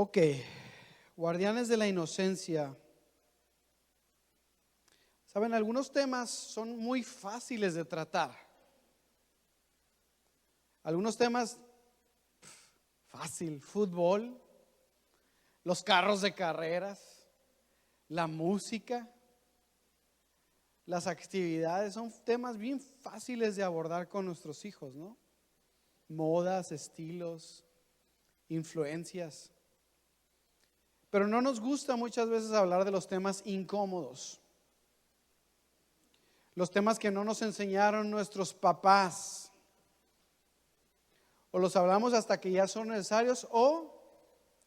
Ok, guardianes de la inocencia. Saben, algunos temas son muy fáciles de tratar. Algunos temas, fácil, fútbol, los carros de carreras, la música, las actividades, son temas bien fáciles de abordar con nuestros hijos, ¿no? Modas, estilos, influencias. Pero no nos gusta muchas veces hablar de los temas incómodos, los temas que no nos enseñaron nuestros papás, o los hablamos hasta que ya son necesarios, o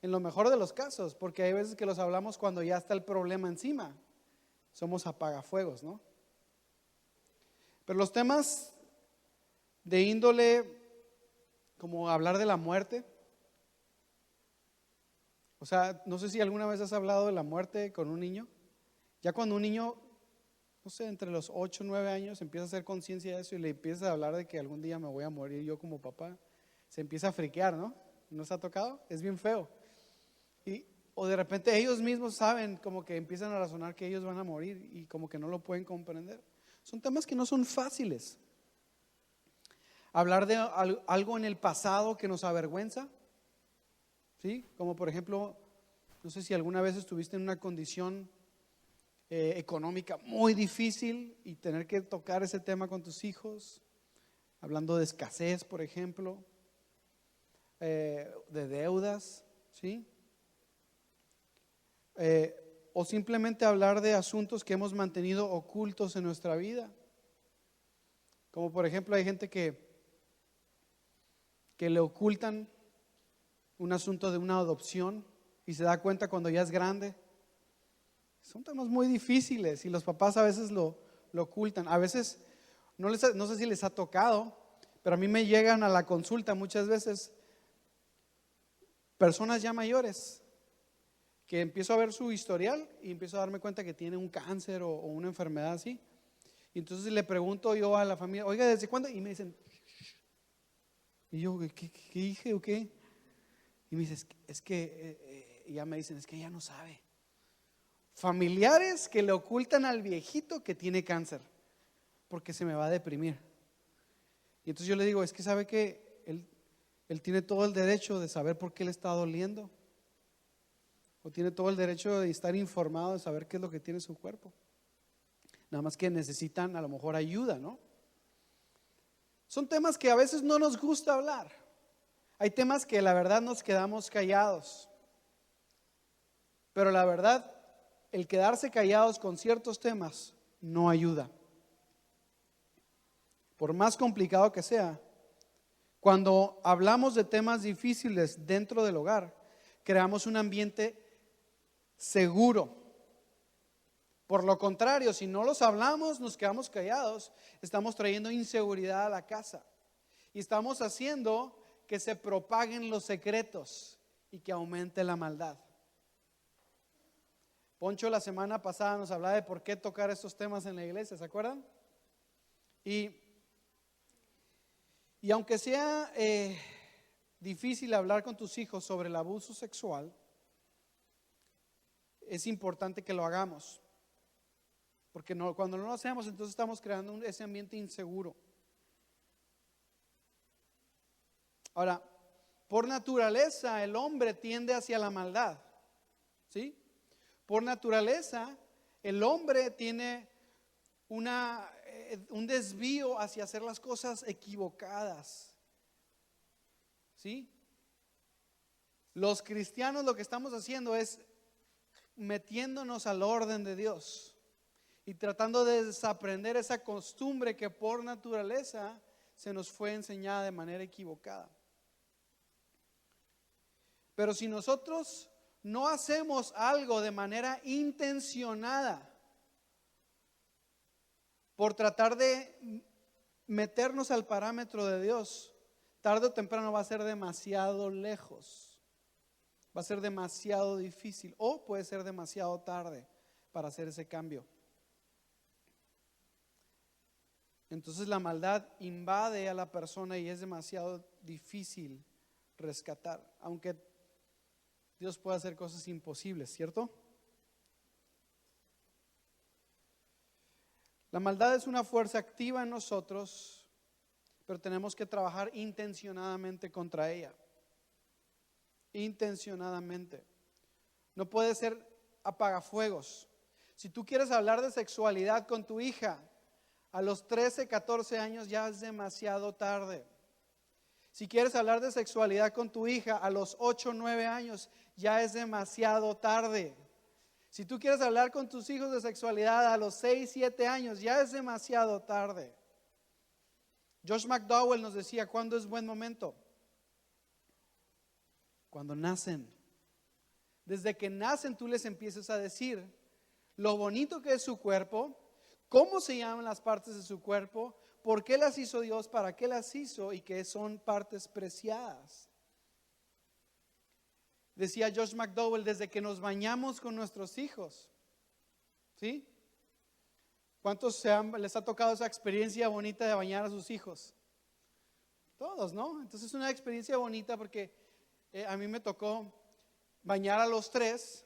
en lo mejor de los casos, porque hay veces que los hablamos cuando ya está el problema encima. Somos apagafuegos, ¿no? Pero los temas de índole, como hablar de la muerte, o sea, no sé si alguna vez has hablado de la muerte con un niño. Ya cuando un niño, no sé, entre los 8 o 9 años empieza a hacer conciencia de eso y le empieza a hablar de que algún día me voy a morir yo como papá, se empieza a friquear, ¿no? ¿No se ha tocado? Es bien feo. O de repente ellos mismos saben, como que empiezan a razonar que ellos van a morir y como que no lo pueden comprender. Son temas que no son fáciles. Hablar de algo en el pasado que nos avergüenza, ¿sí? Como por ejemplo, no sé si alguna vez estuviste en una condición económica muy difícil y tener que tocar ese tema con tus hijos, hablando de escasez, por ejemplo, de deudas, ¿sí? O simplemente hablar de asuntos que hemos mantenido ocultos en nuestra vida. Como por ejemplo hay gente que le ocultan un asunto de una adopción y se da cuenta cuando ya es grande. Son temas muy difíciles y los papás a veces lo ocultan. A veces, no sé si les ha tocado, pero a mí me llegan a la consulta muchas veces personas ya mayores que empiezo a ver su historial y empiezo a darme cuenta que tiene un cáncer o una enfermedad así. Y entonces le pregunto yo a la familia, oiga, ¿desde cuándo? Y me dicen, y yo, ¿qué dije o qué? Y me dice, es que ya me dicen, es que ella no sabe. Familiares que le ocultan al viejito que tiene cáncer, porque se me va a deprimir. Y entonces yo le digo, es que sabe que él tiene todo el derecho de saber por qué le está doliendo, o tiene todo el derecho de estar informado, de saber qué es lo que tiene su cuerpo. Nada más que necesitan a lo mejor ayuda, ¿no? Son temas que a veces no nos gusta hablar. Hay temas que la verdad nos quedamos callados. Pero la verdad, el quedarse callados con ciertos temas no ayuda. Por más complicado que sea, cuando hablamos de temas difíciles dentro del hogar, creamos un ambiente seguro. Por lo contrario, si no los hablamos, nos quedamos callados, estamos trayendo inseguridad a la casa y estamos haciendo que se propaguen los secretos y que aumente la maldad. Poncho la semana pasada nos hablaba de por qué tocar estos temas en la iglesia, ¿se acuerdan? Y aunque sea difícil hablar con tus hijos sobre el abuso sexual, es importante que lo hagamos. Porque cuando no lo hacemos, entonces estamos creando ese ambiente inseguro. Ahora, por naturaleza el hombre tiende hacia la maldad, ¿sí? Por naturaleza el hombre tiene un desvío hacia hacer las cosas equivocadas, ¿sí? Los cristianos lo que estamos haciendo es metiéndonos al orden de Dios y tratando de desaprender esa costumbre que por naturaleza se nos fue enseñada de manera equivocada. Pero si nosotros no hacemos algo de manera intencionada por tratar de meternos al parámetro de Dios, tarde o temprano va a ser demasiado lejos, va a ser demasiado difícil o puede ser demasiado tarde para hacer ese cambio. Entonces la maldad invade a la persona y es demasiado difícil rescatar. Aunque Dios puede hacer cosas imposibles, ¿cierto? La maldad es una fuerza activa en nosotros, pero tenemos que trabajar intencionadamente contra ella. Intencionadamente. No puede ser apagafuegos. Si tú quieres hablar de sexualidad con tu hija, a los 13, 14 años ya es demasiado tarde. Si quieres hablar de sexualidad con tu hija a los 8, 9 años, ya es demasiado tarde. Si tú quieres hablar con tus hijos de sexualidad a los 6, 7 años, ya es demasiado tarde. Josh McDowell nos decía, ¿cuándo es buen momento? Cuando nacen. Desde que nacen tú les empiezas a decir lo bonito que es su cuerpo, cómo se llaman las partes de su cuerpo, por qué las hizo Dios, para qué las hizo y que son partes preciadas. Decía Josh McDowell, desde que nos bañamos con nuestros hijos. ¿Sí? ¿Cuántos les ha tocado esa experiencia bonita de bañar a sus hijos? Todos, ¿no? Entonces es una experiencia bonita porque a mí me tocó bañar a los 3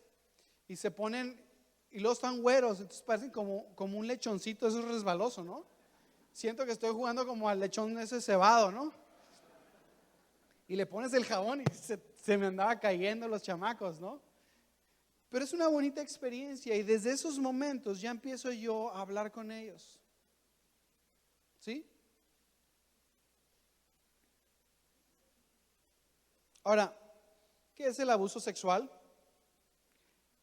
y se ponen, y luego están güeros, entonces parecen como un lechoncito, eso es resbaloso, ¿no? Siento que estoy jugando como al lechón ese cebado, ¿no? Y le pones el jabón y se me andaba cayendo los chamacos, ¿no? Pero es una bonita experiencia y desde esos momentos ya empiezo yo a hablar con ellos. ¿Sí? Ahora, ¿qué es el abuso sexual?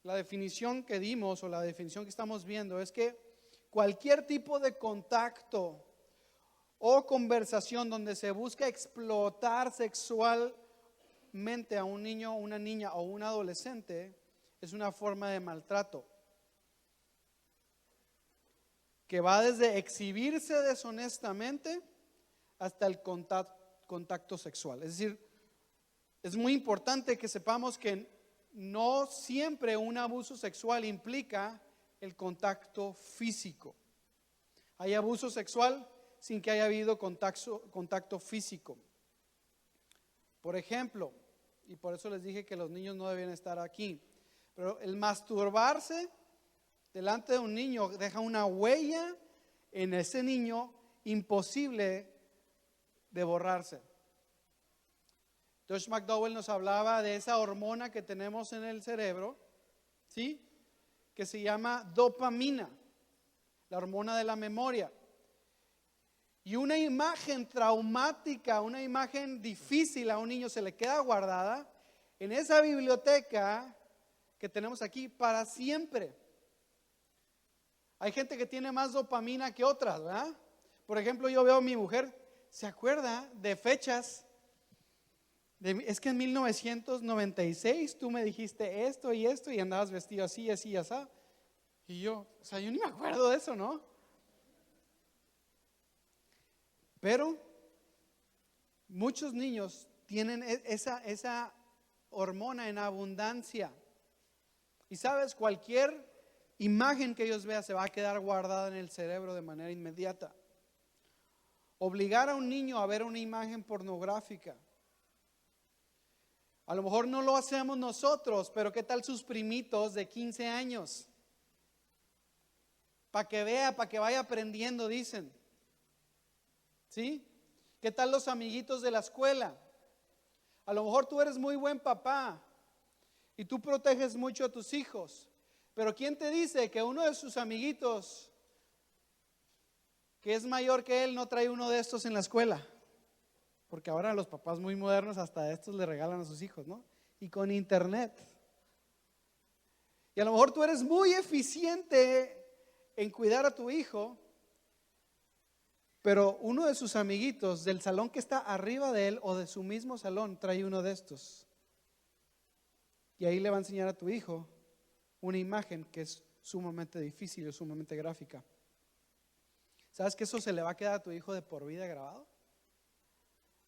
La definición que dimos o la definición que estamos viendo es que cualquier tipo de contacto o conversación donde se busca explotar sexualmente a un niño, una niña o un adolescente es una forma de maltrato que va desde exhibirse deshonestamente hasta el contacto sexual. Es decir, es muy importante que sepamos que no siempre un abuso sexual implica el contacto físico. Hay abuso sexual sin que haya habido contacto físico. Por ejemplo, y por eso les dije que los niños no deben estar aquí, pero el masturbarse delante de un niño deja una huella en ese niño imposible de borrarse. Josh McDowell nos hablaba de esa hormona que tenemos en el cerebro, ¿sí? Que se llama dopamina, la hormona de la memoria. Y una imagen traumática, una imagen difícil a un niño se le queda guardada en esa biblioteca que tenemos aquí para siempre. Hay gente que tiene más dopamina que otras, ¿verdad? Por ejemplo, yo veo a mi mujer, ¿se acuerda de fechas? Es que en 1996 tú me dijiste esto y andabas vestido así, así, así. Y yo, o sea, yo ni me acuerdo de eso, ¿no? Pero muchos niños tienen esa hormona en abundancia. Y sabes, cualquier imagen que ellos vean se va a quedar guardada en el cerebro de manera inmediata. Obligar a un niño a ver una imagen pornográfica. A lo mejor no lo hacemos nosotros, pero ¿qué tal sus primitos de 15 años? Para que vea, para que vaya aprendiendo, dicen. ¿Sí? ¿Qué tal los amiguitos de la escuela? A lo mejor tú eres muy buen papá y tú proteges mucho a tus hijos, pero ¿quién te dice que uno de sus amiguitos que es mayor que él no trae uno de estos en la escuela? Porque ahora los papás muy modernos hasta estos le regalan a sus hijos, ¿no? Y con internet. Y a lo mejor tú eres muy eficiente en cuidar a tu hijo, pero uno de sus amiguitos del salón que está arriba de él o de su mismo salón trae uno de estos. Y ahí le va a enseñar a tu hijo una imagen que es sumamente difícil y sumamente gráfica. ¿Sabes que eso se le va a quedar a tu hijo de por vida grabado?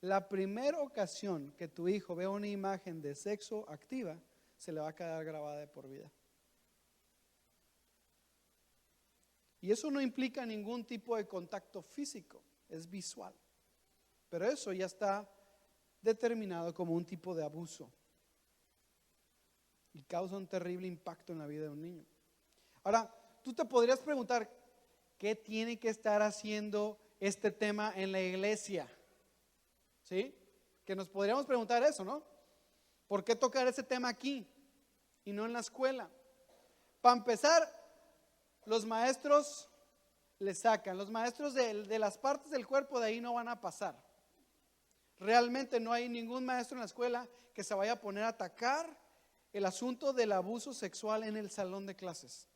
La primera ocasión que tu hijo vea una imagen de sexo activa, se le va a quedar grabada de por vida. Y eso no implica ningún tipo de contacto físico, es visual. Pero eso ya está determinado como un tipo de abuso. causa un terrible impacto en la vida de un niño. Ahora, tú te podrías preguntar, ¿qué tiene que estar haciendo este tema en la iglesia? ¿Sí? Que nos podríamos preguntar eso, ¿no? ¿Por qué tocar ese tema aquí y no en la escuela? Para empezar, los maestros le sacan. Los maestros de las partes del cuerpo de ahí no van a pasar. Realmente no hay ningún maestro en la escuela que se vaya a poner a atacar el asunto del abuso sexual en el salón de clases.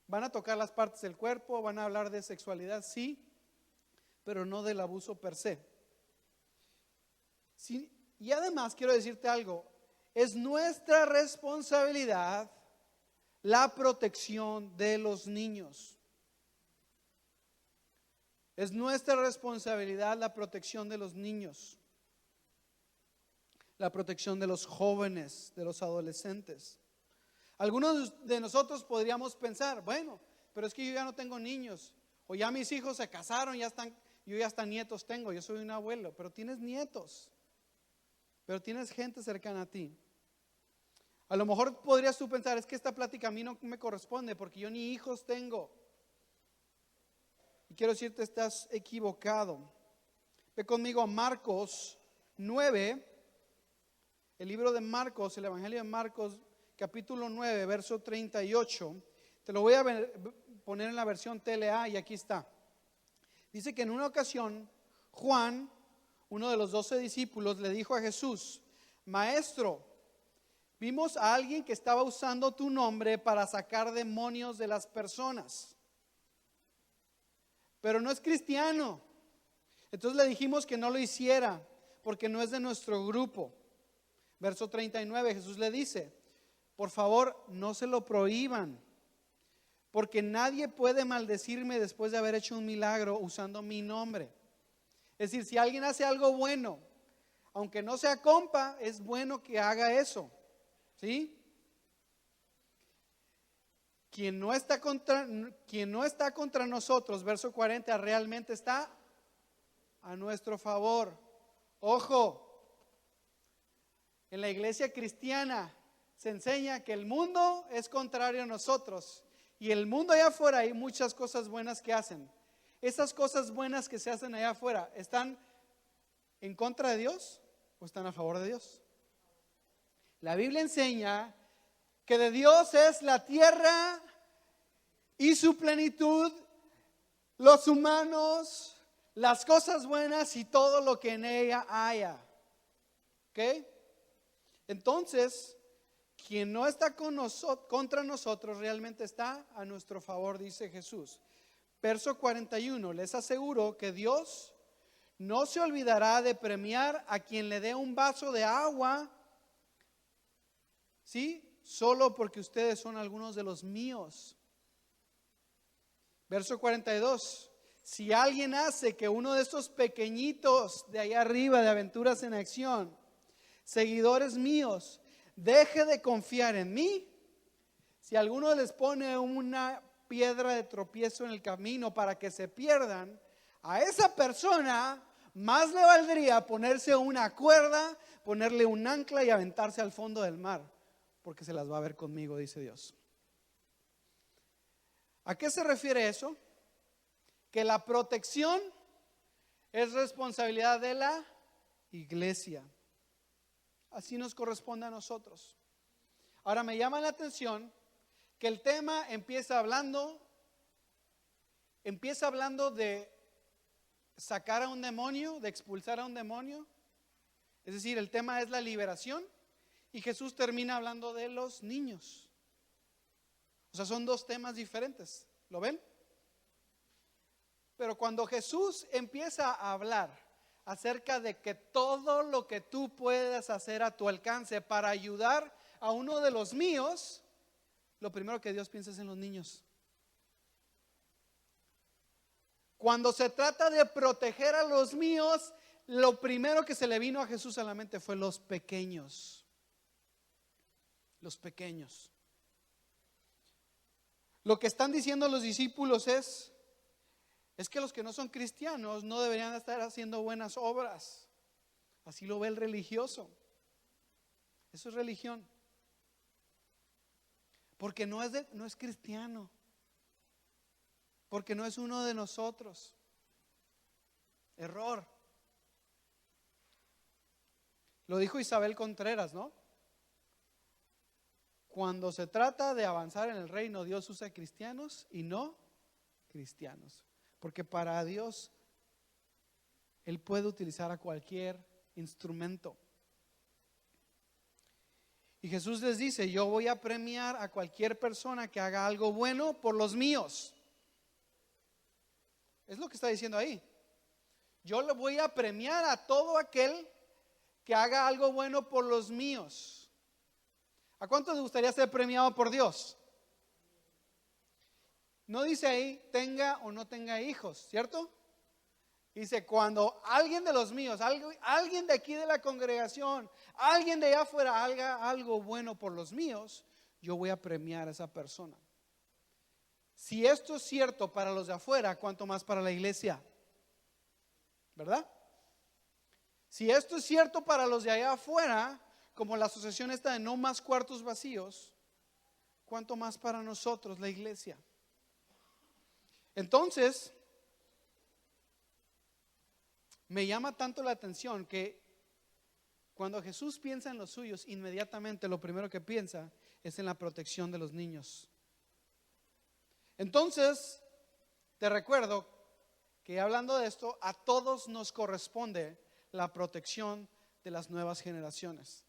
Van a tocar las partes del cuerpo, van a hablar de sexualidad, sí, pero no del abuso per se. Sí, y además quiero decirte algo, es nuestra responsabilidad la protección de los niños. Es nuestra responsabilidad la protección de los niños, la protección de los jóvenes, de los adolescentes. Algunos de nosotros podríamos pensar, bueno, pero es que yo ya no tengo niños, o ya mis hijos se casaron, yo ya hasta nietos tengo, yo soy un abuelo, pero tienes nietos, pero tienes gente cercana a ti. A lo mejor podrías tú pensar, es que esta plática a mí no me corresponde porque yo ni hijos tengo. Y quiero decirte, estás equivocado. Ve conmigo a Marcos 9, el libro de Marcos, el Evangelio de Marcos, capítulo 9, verso 38. Te lo voy a poner en la versión TLA y aquí está. Dice que en una ocasión Juan, uno de los 12 discípulos, le dijo a Jesús: Maestro, vimos a alguien que estaba usando tu nombre para sacar demonios de las personas, pero no es cristiano. Entonces le dijimos que no lo hiciera porque no es de nuestro grupo. Verso 39, Jesús le dice: por favor, no se lo prohíban, porque nadie puede maldecirme después de haber hecho un milagro usando mi nombre. Es decir, si alguien hace algo bueno, aunque no sea compa, es bueno que haga eso. ¿Sí? Quien no está contra nosotros, verso 40, realmente está a nuestro favor. Ojo, en la iglesia cristiana se enseña que el mundo es contrario a nosotros, y el mundo allá afuera hay muchas cosas buenas que hacen. Esas cosas buenas que se hacen allá afuera, ¿están en contra de Dios o están a favor de Dios? La Biblia enseña que de Dios es la tierra y su plenitud, los humanos, las cosas buenas y todo lo que en ella haya. ¿Ok? Entonces, quien no está contra nosotros realmente está a nuestro favor, dice Jesús. Verso 41, les aseguro que Dios no se olvidará de premiar a quien le dé un vaso de agua, ¿sí? Solo porque ustedes son algunos de los míos. Verso 42, si alguien hace que uno de estos pequeñitos de allá arriba de Aventuras en Acción, seguidores míos, deje de confiar en mí, si alguno les pone una piedra de tropiezo en el camino para que se pierdan, a esa persona más le valdría ponerse una cuerda, ponerle un ancla y aventarse al fondo del mar, porque se las va a ver conmigo, dice Dios. ¿A qué se refiere eso? Que la protección es responsabilidad de la iglesia. Así nos corresponde a nosotros. Ahora me llama la atención que el tema empieza hablando de sacar a un demonio, de expulsar a un demonio. Es decir, el tema es la liberación, y Jesús termina hablando de los niños. O sea, son dos temas diferentes. ¿Lo ven? Pero cuando Jesús empieza a hablar acerca de que todo lo que tú puedas hacer a tu alcance para ayudar a uno de los míos, lo primero que Dios piensa es en los niños. Cuando se trata de proteger a los míos, lo primero que se le vino a Jesús a la mente fue los pequeños. Los pequeños. Lo que están diciendo los discípulos es que los que no son cristianos no deberían estar haciendo buenas obras. Así lo ve el religioso. Eso es religión. Porque no es cristiano. Porque no es uno de nosotros. Error. Lo dijo Isabel Contreras, ¿no? Cuando se trata de avanzar en el reino, Dios usa cristianos y no cristianos. Porque para Dios, Él puede utilizar a cualquier instrumento. Y Jesús les dice: yo voy a premiar a cualquier persona que haga algo bueno por los míos. Es lo que está diciendo ahí. Yo le voy a premiar a todo aquel que haga algo bueno por los míos. ¿A cuántos les gustaría ser premiado por Dios? No dice ahí tenga o no tenga hijos, ¿cierto? Dice cuando alguien de los míos, alguien de aquí de la congregación, alguien de allá afuera haga algo bueno por los míos, yo voy a premiar a esa persona. Si esto es cierto para los de afuera, ¿cuánto más para la iglesia? ¿Verdad? Si esto es cierto para los de allá afuera, como la asociación esta de no más cuartos vacíos, ¿cuánto más para nosotros, la iglesia? Entonces, me llama tanto la atención que cuando Jesús piensa en los suyos, inmediatamente lo primero que piensa es en la protección de los niños. Entonces, te recuerdo que hablando de esto, a todos nos corresponde la protección de las nuevas generaciones.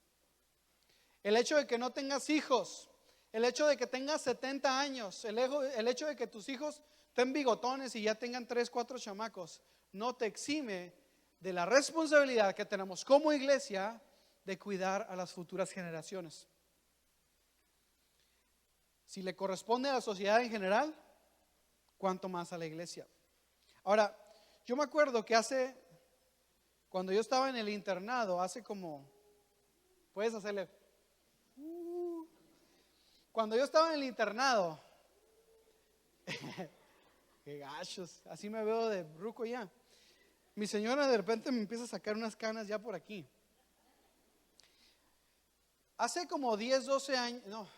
El hecho de que no tengas hijos, el hecho de que tengas 70 años, el hecho de que tus hijos estén bigotones y ya tengan 3, 4 chamacos, no te exime de la responsabilidad que tenemos como iglesia de cuidar a las futuras generaciones. Si le corresponde a la sociedad en general, cuánto más a la iglesia. Ahora, yo me acuerdo que cuando yo estaba en el internado, puedes hacerle, cuando yo estaba en el internado, qué gachos, así me veo de ruco ya. Mi señora de repente me empieza a sacar unas canas ya por aquí. Hace como 10, 12 años, no,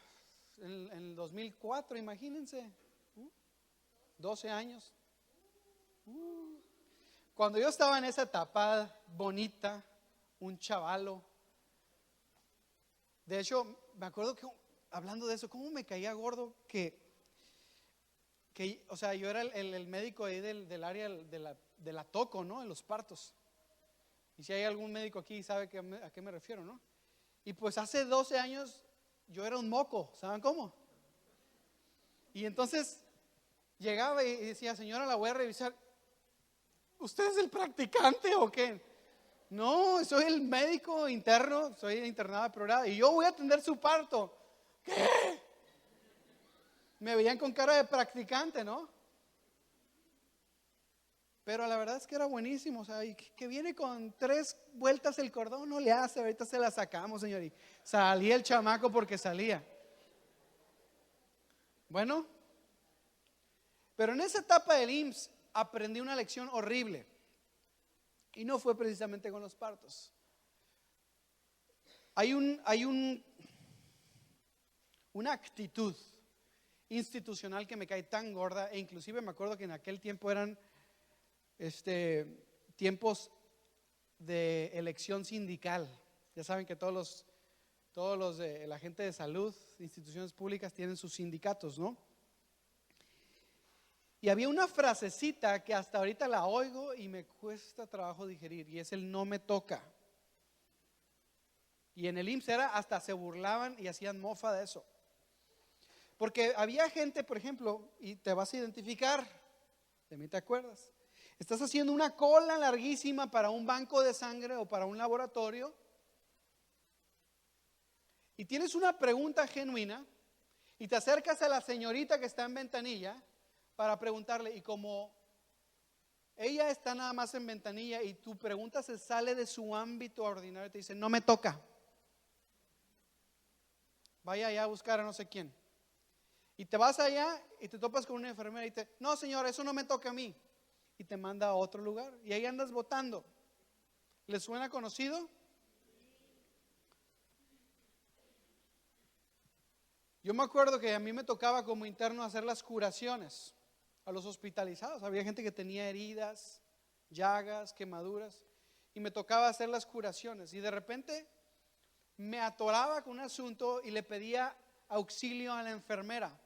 en el 2004, imagínense, 12 años. Cuando yo estaba en esa etapa bonita, un chavalo, de hecho, me acuerdo que hablando de eso, cómo me caía gordo que o sea, yo era el médico ahí del área de la toco, ¿no? En los partos. Y si hay algún médico aquí sabe a qué me refiero, ¿no? Y pues hace 12 años yo era un moco, ¿saben cómo? Y entonces llegaba y decía: señora, la voy a revisar. ¿Usted es el practicante o qué? No, soy el médico interno, soy internado de programa y yo voy a atender su parto. ¿Qué? Me veían con cara de practicante, ¿no? Pero la verdad es que era buenísimo, o sea, y que viene con 3 vueltas el cordón, no le hace, ahorita se la sacamos, señor. Y salía el chamaco porque salía. Bueno, pero en esa etapa del IMSS aprendí una lección horrible. Y no fue precisamente con los partos. Hay una actitud institucional que me cae tan gorda, e inclusive me acuerdo que en aquel tiempo eran tiempos de elección sindical. Ya saben que todos los de la gente de salud, instituciones públicas tienen sus sindicatos, ¿no? Y había una frasecita que hasta ahorita la oigo y me cuesta trabajo digerir, y es el no me toca. Y en el IMSS hasta se burlaban y hacían mofa de eso. Porque había gente, por ejemplo, y te vas a identificar, de mí te acuerdas, estás haciendo una cola larguísima para un banco de sangre o para un laboratorio y tienes una pregunta genuina y te acercas a la señorita que está en ventanilla para preguntarle, y como ella está nada más en ventanilla y tu pregunta se sale de su ámbito ordinario, te dice: no me toca, vaya allá a buscar a no sé quién. Y te vas allá y te topas con una enfermera y te: no señora, eso no me toca a mí. Y te manda a otro lugar y ahí andas votando. ¿Le suena conocido? Yo me acuerdo que a mí me tocaba como interno hacer las curaciones a los hospitalizados. Había gente que tenía heridas, llagas, quemaduras, y me tocaba hacer las curaciones. Y de repente me atoraba con un asunto y le pedía auxilio a la enfermera.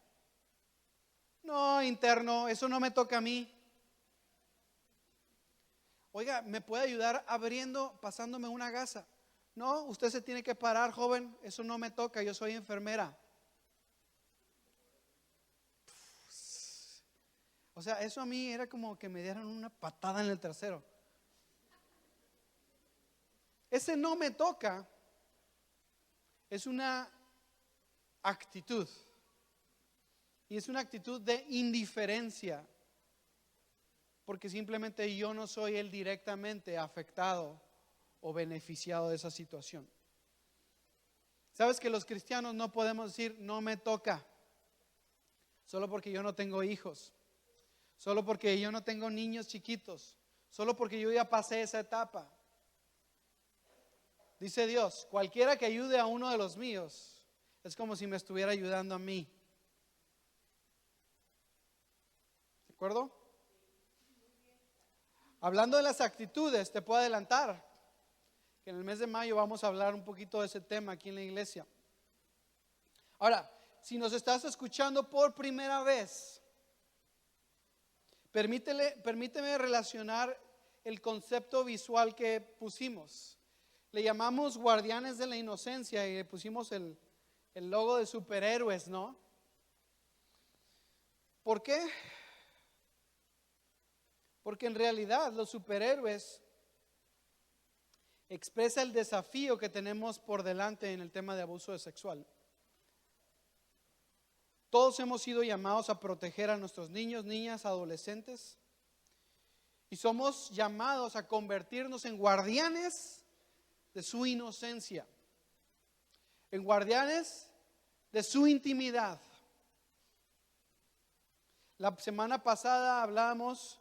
No, interno, eso no me toca a mí. Oiga, ¿me puede ayudar pasándome una gasa? No, usted se tiene que parar, joven, eso no me toca, yo soy enfermera. O sea, eso a mí era como que me dieran una patada en el trasero. Ese no me toca es una actitud. Y es una actitud de indiferencia. Porque simplemente yo no soy el directamente afectado o beneficiado de esa situación. ¿Sabes que los cristianos no podemos decir no me toca? Solo porque yo no tengo hijos. Solo porque yo no tengo niños chiquitos. Solo porque yo ya pasé esa etapa. Dice Dios, cualquiera que ayude a uno de los míos es como si me estuviera ayudando a mí. ¿De acuerdo? Hablando de las actitudes, te puedo adelantar que en el mes de mayo vamos a hablar un poquito de ese tema aquí en la iglesia. Ahora, si nos estás escuchando por primera vez, permíteme relacionar el concepto visual que pusimos. Le llamamos guardianes de la inocencia y le pusimos el logo de superhéroes, ¿no? ¿Por qué? Porque en realidad los superhéroes expresa el desafío que tenemos por delante en el tema de abuso sexual. Todos hemos sido llamados a proteger a nuestros niños, niñas, adolescentes, y somos llamados a convertirnos en guardianes de su inocencia, en guardianes de su intimidad. La semana pasada hablábamos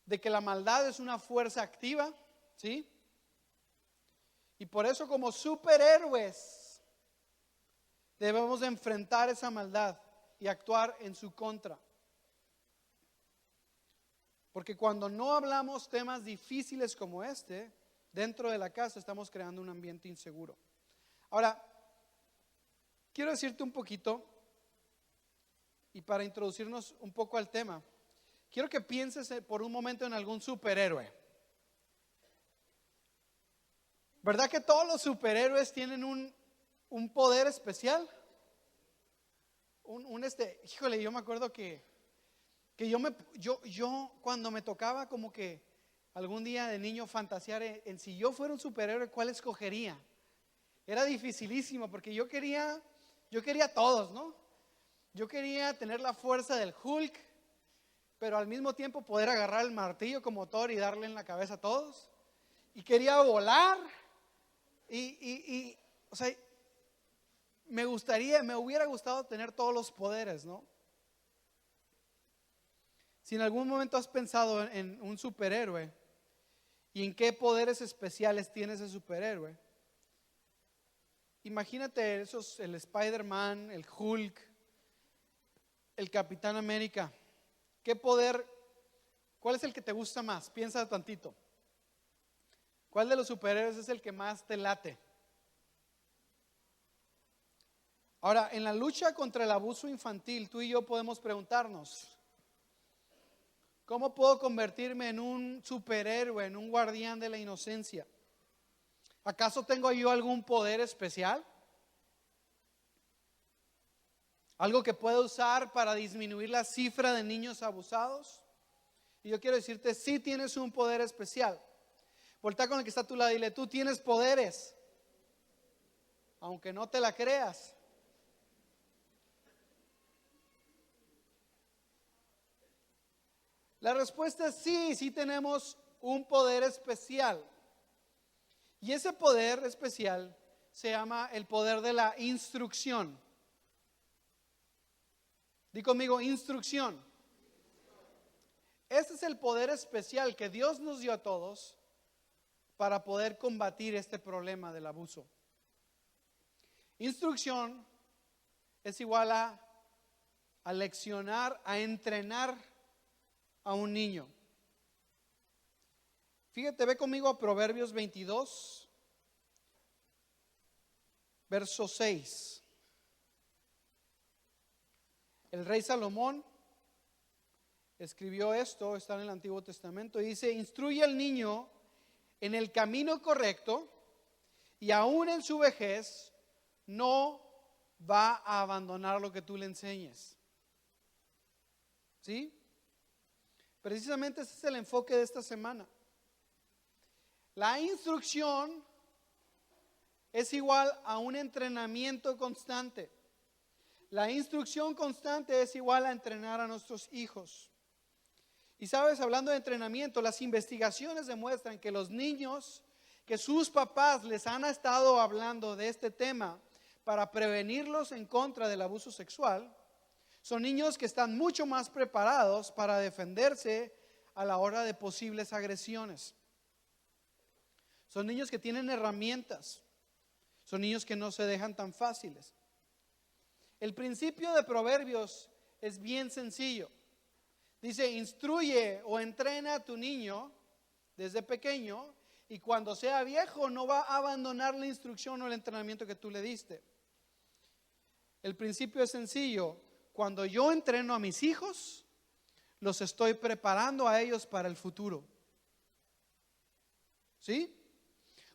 de que la maldad es una fuerza activa, ¿sí? Y por eso como superhéroes debemos de enfrentar esa maldad y actuar en su contra. Porque cuando no hablamos temas difíciles como este, dentro de la casa estamos creando un ambiente inseguro. Ahora, quiero decirte un poquito, y para introducirnos un poco al tema, quiero que pienses por un momento en algún superhéroe. ¿Verdad que todos los superhéroes tienen un poder especial? Híjole, yo me acuerdo que yo cuando me tocaba como que algún día de niño fantasear en si yo fuera un superhéroe, ¿cuál escogería? Era dificilísimo porque yo quería todos, ¿no? Yo quería tener la fuerza del Hulk, pero al mismo tiempo poder agarrar el martillo como Thor y darle en la cabeza a todos. Y quería volar o sea, me hubiera gustado tener todos los poderes, ¿no? Si en algún momento has pensado en un superhéroe y en qué poderes especiales tiene ese superhéroe, imagínate el Spider-Man, el Hulk, el Capitán América. ¿Qué poder? ¿Cuál es el que te gusta más? Piensa tantito. ¿Cuál de los superhéroes es el que más te late? Ahora, en la lucha contra el abuso infantil, tú y yo podemos preguntarnos, ¿cómo puedo convertirme en un superhéroe, en un guardián de la inocencia? ¿Acaso tengo yo algún poder especial? ¿Algo que pueda usar para disminuir la cifra de niños abusados? Y yo quiero decirte, sí tienes un poder especial. Voltea con el que está a tu lado y dile, tú tienes poderes, aunque no te la creas. La respuesta es sí, sí tenemos un poder especial. Y ese poder especial se llama el poder de la instrucción. Di conmigo, instrucción. Este es el poder especial que Dios nos dio a todos para poder combatir este problema del abuso. Instrucción es igual a leccionar, a entrenar a un niño. Fíjate, ve conmigo a Proverbios 22, verso 6. El rey Salomón escribió esto, está en el Antiguo Testamento, y dice: instruye al niño en el camino correcto, y aún en su vejez no va a abandonar lo que tú le enseñes. ¿Sí? Precisamente ese es el enfoque de esta semana. La instrucción es igual a un entrenamiento constante. La instrucción constante es igual a entrenar a nuestros hijos. Y sabes, hablando de entrenamiento, las investigaciones demuestran que los niños que sus papás les han estado hablando de este tema para prevenirlos en contra del abuso sexual, son niños que están mucho más preparados para defenderse a la hora de posibles agresiones. Son niños que tienen herramientas. Son niños que no se dejan tan fáciles. El principio de Proverbios es bien sencillo. Dice: instruye o entrena a tu niño desde pequeño, y cuando sea viejo no va a abandonar la instrucción o el entrenamiento que tú le diste. El principio es sencillo. Cuando yo entreno a mis hijos, los estoy preparando a ellos para el futuro. ¿Sí?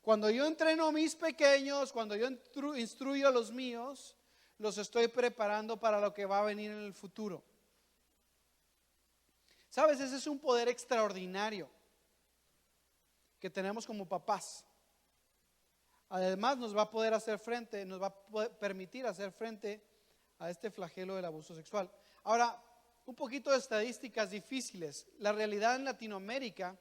Cuando yo entreno a mis pequeños, cuando yo instruyo a los míos, los estoy preparando para lo que va a venir en el futuro. ¿Sabes? Ese es un poder extraordinario que tenemos como papás. Además nos va a poder hacer frente, nos va a permitir hacer frente a este flagelo del abuso sexual. Ahora, un poquito de estadísticas difíciles. La realidad en Latinoamérica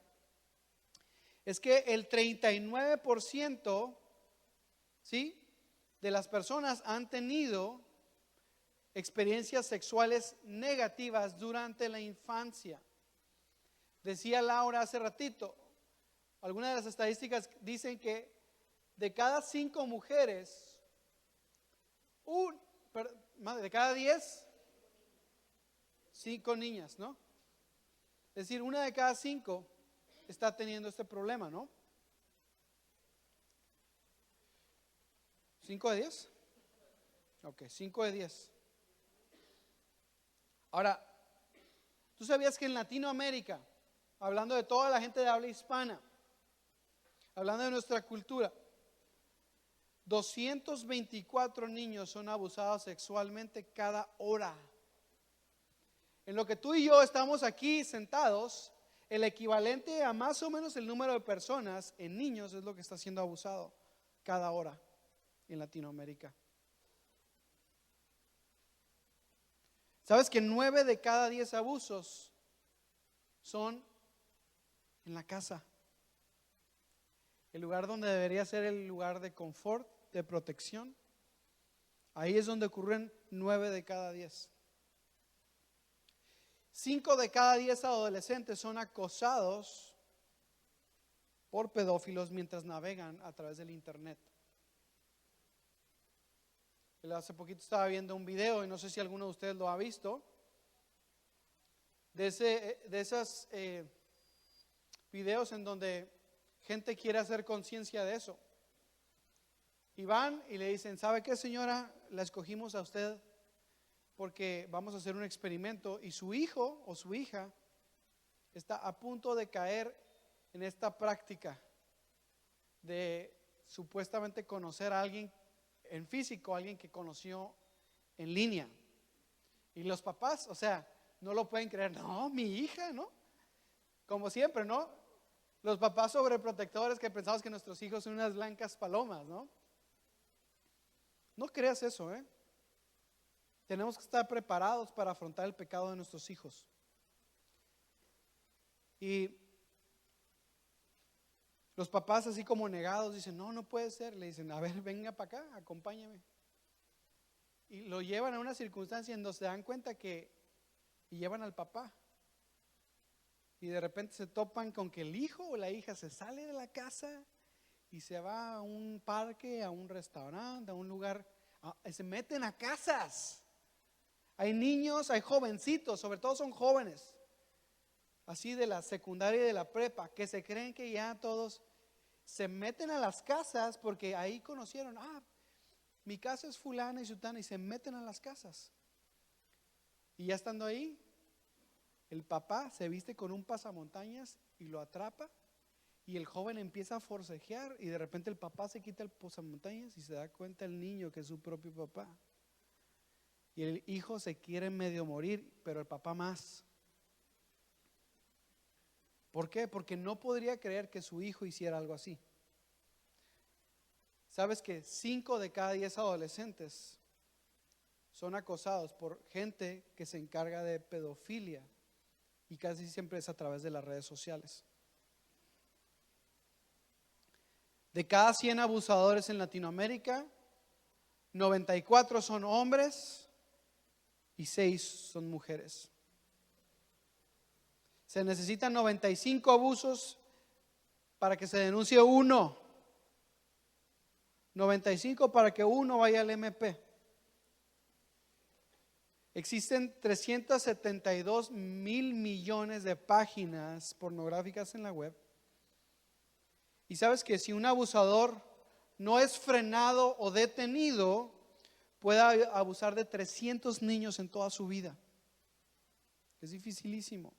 es que el 39%, ¿sí?, de las personas han tenido experiencias sexuales negativas durante la infancia. Decía Laura hace ratito, algunas de las estadísticas dicen que de cada 5 mujeres, de cada 10, 5 niñas, ¿no? Es decir, 1 de cada 5 está teniendo este problema, ¿no? ¿5 de 10? Ok, 5 de 10. Ahora, ¿tú sabías que en Latinoamérica, hablando de toda la gente de habla hispana, hablando de nuestra cultura, 224 niños son abusados sexualmente cada hora? En lo que tú y yo estamos aquí sentados, el equivalente a más o menos el número de personas en niños es lo que está siendo abusado cada hora en Latinoamérica. ¿Sabes que 9 de cada 10 abusos son en la casa? El lugar donde debería ser el lugar de confort, de protección. Ahí es donde ocurren 9 de cada 10. 5 de cada 10 adolescentes son acosados por pedófilos mientras navegan a través del internet. Hace poquito estaba viendo un video, y no sé si alguno de ustedes lo ha visto, de esos videos en donde gente quiere hacer conciencia de eso. Y van y le dicen: ¿sabe qué, señora? La escogimos a usted porque vamos a hacer un experimento, y su hijo o su hija está a punto de caer en esta práctica de supuestamente conocer a alguien en físico, alguien que conoció en línea. Y los papás, o sea, no lo pueden creer. No, mi hija, ¿no? Como siempre, ¿no? Los papás sobreprotectores que pensamos que nuestros hijos son unas blancas palomas, ¿no? No creas eso, ¿eh? Tenemos que estar preparados para afrontar el pecado de nuestros hijos. Y los papás, así como negados, dicen: no, no puede ser. Le dicen: a ver, venga para acá, acompáñame. Y lo llevan a una circunstancia en donde se dan cuenta y llevan al papá. Y de repente se topan con que el hijo o la hija se sale de la casa y se va a un parque, a un restaurante, a un lugar, se meten a casas. Hay niños, hay jovencitos, sobre todo son jóvenes, así de la secundaria y de la prepa, que se creen que ya todos se meten a las casas porque ahí conocieron, mi casa es fulana y sutana, y se meten a las casas. Y ya estando ahí, el papá se viste con un pasamontañas y lo atrapa, y el joven empieza a forcejear, y de repente el papá se quita el pasamontañas y se da cuenta el niño que es su propio papá. Y el hijo se quiere medio morir, pero el papá más. ¿Por qué? Porque no podría creer que su hijo hiciera algo así. ¿Sabes que 5 de cada 10 adolescentes son acosados por gente que se encarga de pedofilia? Y casi siempre es a través de las redes sociales. De cada 100 abusadores en Latinoamérica, 94 son hombres y 6 son mujeres. Se necesitan 95 abusos para que se denuncie uno. 95 para que uno vaya al MP. Existen 372 mil millones de páginas pornográficas en la web. Y sabes que si un abusador no es frenado o detenido, puede abusar de 300 niños en toda su vida. Es dificilísimo.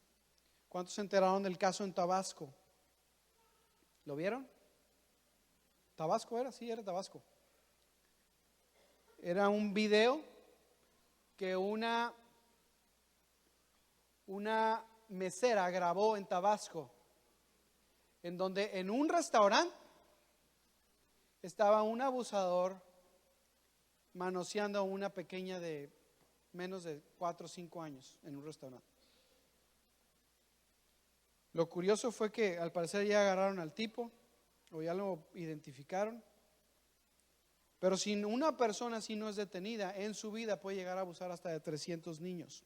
¿Cuántos se enteraron del caso en Tabasco? ¿Lo vieron? ¿Tabasco era? Sí, era Tabasco. Era un video que una mesera grabó en Tabasco, en donde en un restaurante estaba un abusador manoseando a una pequeña de menos de 4 o 5 años en un restaurante. Lo curioso fue que al parecer ya agarraron al tipo o ya lo identificaron, pero si una persona así no es detenida, en su vida puede llegar a abusar hasta de 300 niños.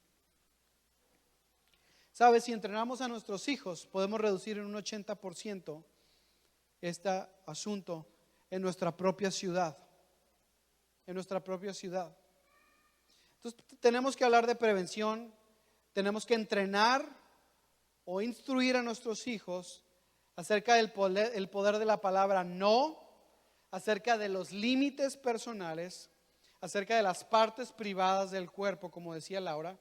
¿Sabes? Si entrenamos a nuestros hijos, podemos reducir en un 80% este asunto en nuestra propia ciudad. En nuestra propia ciudad. Entonces tenemos que hablar de prevención, tenemos que entrenar o instruir a nuestros hijos acerca del poder de la palabra no, acerca de los límites personales, acerca de las partes privadas del cuerpo, como decía Laura,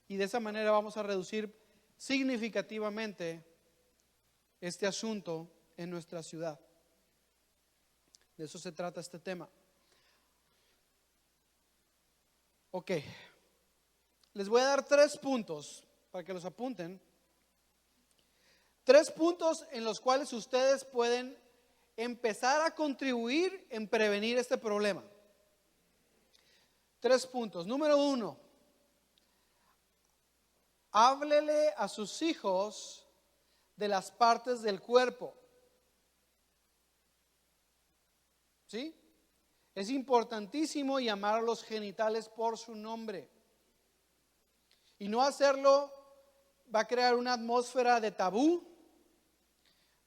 y de esa manera vamos a reducir significativamente este asunto en nuestra ciudad. De eso se trata este tema. Ok, les voy a dar 3 puntos para que los apunten. 3 puntos en los cuales ustedes pueden empezar a contribuir en prevenir este problema. 3 puntos. Número 1, háblele a sus hijos de las partes del cuerpo. ¿Sí? Es importantísimo llamar a los genitales por su nombre. Y no hacerlo va a crear una atmósfera de tabú,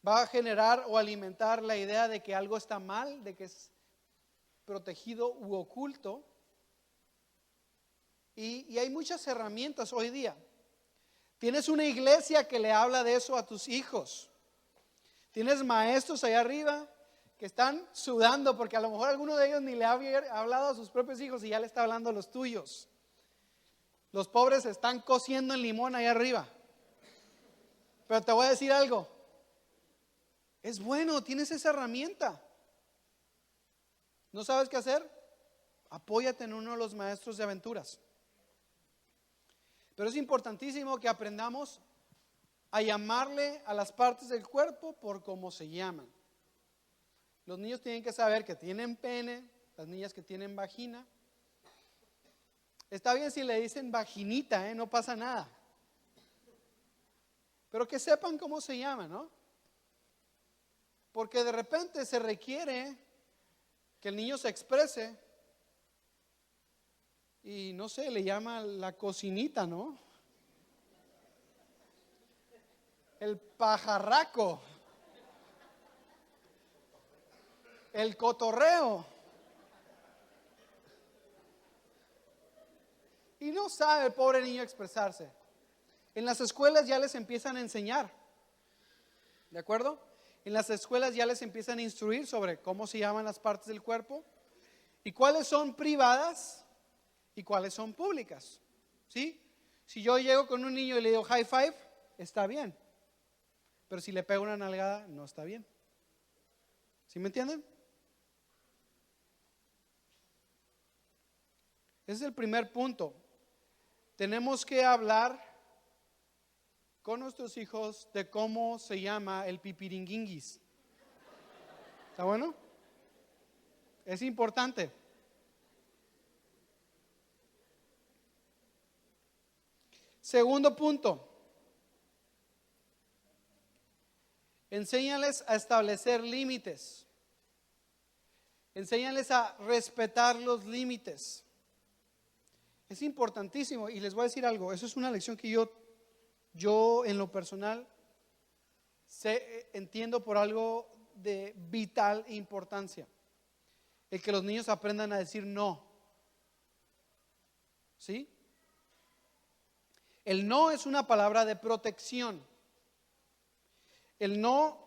va a generar o alimentar la idea de que algo está mal, de que es protegido u oculto. Y hay muchas herramientas hoy día. Tienes una iglesia que le habla de eso a tus hijos. Tienes maestros allá arriba que están sudando porque a lo mejor alguno de ellos ni le había hablado a sus propios hijos y ya le está hablando a los tuyos. Los pobres están cociendo en limón allá arriba. Pero te voy a decir algo. Es bueno, tienes esa herramienta. ¿No sabes qué hacer? Apóyate en uno de los maestros de aventuras. Pero es importantísimo que aprendamos a llamarle a las partes del cuerpo por cómo se llaman. Los niños tienen que saber que tienen pene, las niñas que tienen vagina. Está bien si le dicen vaginita, no pasa nada. Pero que sepan cómo se llama, ¿no? Porque de repente se requiere que el niño se exprese y no sé, le llama la cocinita, ¿no? El pajarraco, el cotorreo. y no sabe el pobre niño expresarse. En las escuelas ya les empiezan a enseñar, ¿de acuerdo? En las escuelas ya les empiezan a instruir sobre cómo se llaman las partes del cuerpo y cuáles son privadas y cuáles son públicas, ¿sí? Si yo llego con un niño y le digo high five, está bien, pero si le pego una nalgada, no está bien. ¿Sí me entienden? Ese es el primer punto. Tenemos que hablar con nuestros hijos de cómo se llama el pipiringuinguis. ¿Está bueno? Es importante. Segundo punto. Enséñales a establecer límites. Enséñales a respetar los límites. Es importantísimo y les voy a decir algo. Eso es una lección que yo en lo personal entiendo por algo de vital importancia. El que los niños aprendan a decir no. ¿Sí? El no es una palabra de protección. El no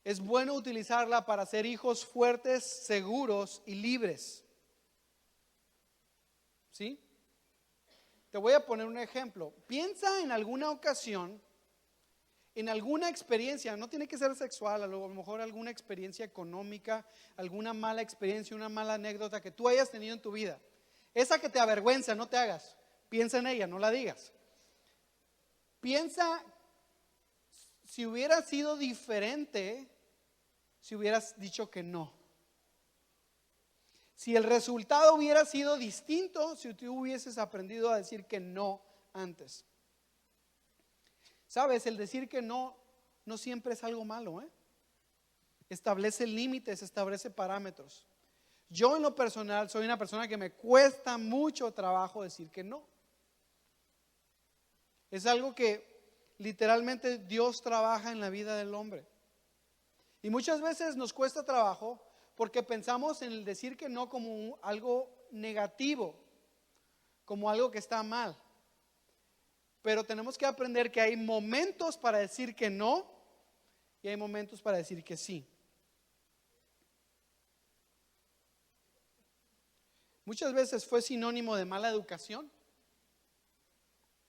es bueno utilizarla para ser hijos fuertes, seguros y libres. ¿Sí? Te voy a poner un ejemplo. Piensa en alguna ocasión, en alguna experiencia, no tiene que ser sexual, a lo mejor alguna experiencia económica, alguna mala experiencia, una mala anécdota que tú hayas tenido en tu vida. Esa que te avergüenza, no te hagas. Piensa en ella, no la digas. Piensa si hubiera sido diferente, si hubieras dicho que no. Si el resultado hubiera sido distinto, si tú hubieses aprendido a decir que no antes. Sabes, el decir que no siempre es algo malo, ¿eh? Establece límites, establece parámetros. Yo en lo personal soy una persona que me cuesta mucho trabajo decir que no. Es algo que literalmente Dios trabaja en la vida del hombre. Y muchas veces nos cuesta trabajo porque pensamos en el decir que no como algo negativo, como algo que está mal. Pero tenemos que aprender que hay momentos para decir que no y hay momentos para decir que sí. Muchas veces fue sinónimo de mala educación.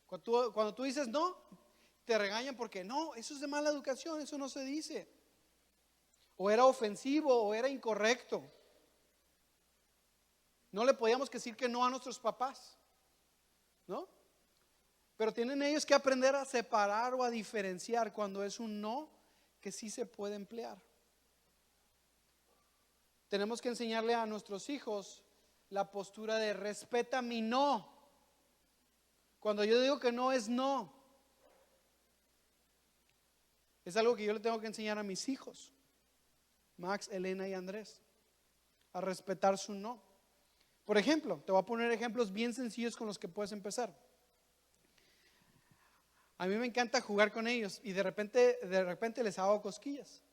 Cuando tú dices no, te regañan porque no, eso es de mala educación, eso no se dice. O era ofensivo o era incorrecto. No le podíamos decir que no a nuestros papás, ¿no? Pero tienen ellos que aprender a separar o a diferenciar cuando es un no que sí se puede emplear. Tenemos que enseñarle a nuestros hijos la postura de respeta mi no. Cuando yo digo que no es no. Es algo que yo le tengo que enseñar a mis hijos, Max, Elena y Andrés, a respetar su no. Por ejemplo, te voy a poner ejemplos bien sencillos con los que puedes empezar. A mí me encanta jugar con ellos y de repente les hago cosquillas.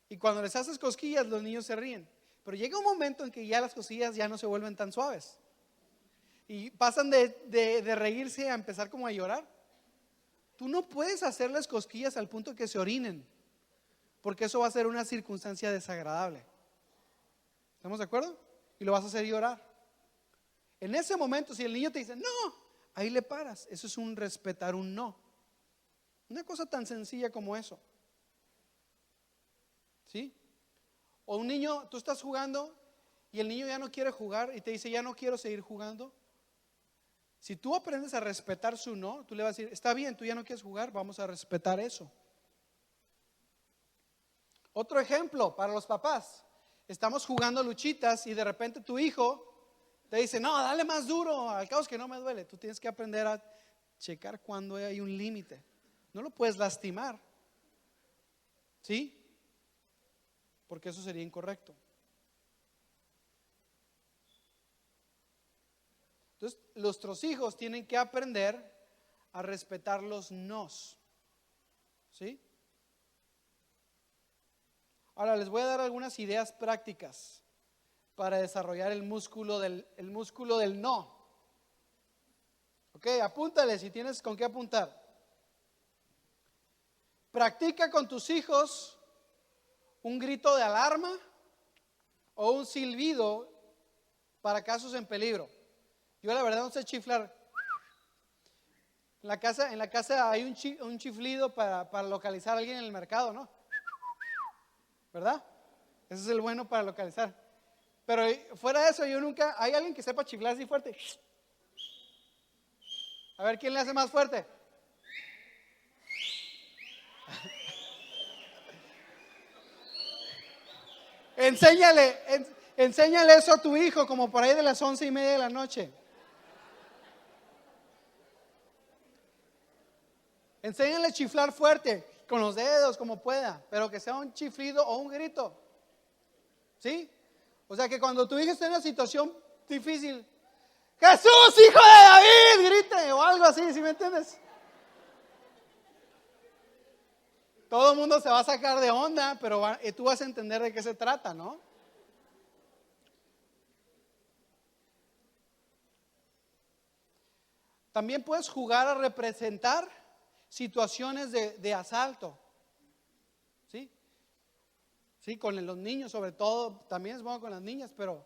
Y cuando les haces cosquillas, los niños se ríen. Pero llega un momento en que ya las cosquillas ya no se vuelven tan suaves. Y pasan de reírse a empezar como a llorar. Tú no puedes hacerles cosquillas al punto que se orinen, porque eso va a ser una circunstancia desagradable. ¿Estamos de acuerdo? Y lo vas a hacer llorar. En ese momento, si el niño te dice no, ahí le paras. Eso es un respetar un no. Una cosa tan sencilla como eso. ¿Sí? O un niño, tú estás jugando y el niño ya no quiere jugar y te dice ya no quiero seguir jugando. Si tú aprendes a respetar su no, tú le vas a decir, está bien, tú ya no quieres jugar, vamos a respetar eso. Otro ejemplo para los papás. Estamos jugando luchitas y de repente tu hijo te dice, no, dale más duro, al cabo es que no me duele. Tú tienes que aprender a checar cuando hay un límite. No lo puedes lastimar, ¿sí? Porque eso sería incorrecto. Entonces, nuestros hijos tienen que aprender a respetar los nos, ¿sí? Ahora les voy a dar algunas ideas prácticas para desarrollar el músculo del no. Ok, apúntale si tienes con qué apuntar. Practica con tus hijos un grito de alarma o un silbido para casos en peligro. Yo la verdad no sé chiflar. En la casa hay un chiflido para localizar a alguien en el mercado, ¿no? ¿Verdad? Ese es el bueno para localizar. Pero fuera de eso, yo nunca, ¿hay alguien que sepa chiflar así fuerte? A ver, ¿quién le hace más fuerte? Enséñale eso a tu hijo como por ahí de las 11:30 de la noche. Enséñale a chiflar fuerte, con los dedos como pueda, pero que sea un chiflido o un grito. ¿Sí? O sea que cuando tu hijo esté en una situación difícil, Jesús, hijo de David, grite o algo así, ¿sí me entiendes? Todo el mundo se va a sacar de onda, pero tú vas a entender de qué se trata, ¿no? También puedes jugar a representar situaciones de asalto. ¿Sí? Sí, con los niños sobre todo, también es bueno con las niñas, pero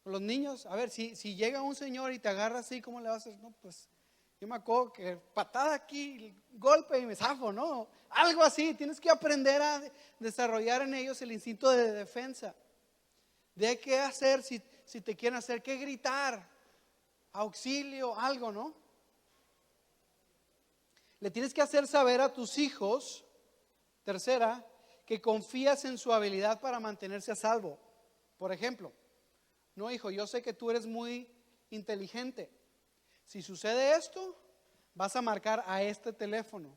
con los niños, a ver, si llega un señor y te agarra así, ¿cómo le vas a hacer? No, pues yo me acuerdo que patada aquí, golpe y me zafo, ¿no? Algo así, tienes que aprender a desarrollar en ellos el instinto de defensa. De qué hacer si te quieren hacer, qué gritar, auxilio, algo, ¿no? Le tienes que hacer saber a tus hijos, tercera, que confías en su habilidad para mantenerse a salvo. Por ejemplo, no, hijo, yo sé que tú eres muy inteligente. Si sucede esto, vas a marcar a este teléfono.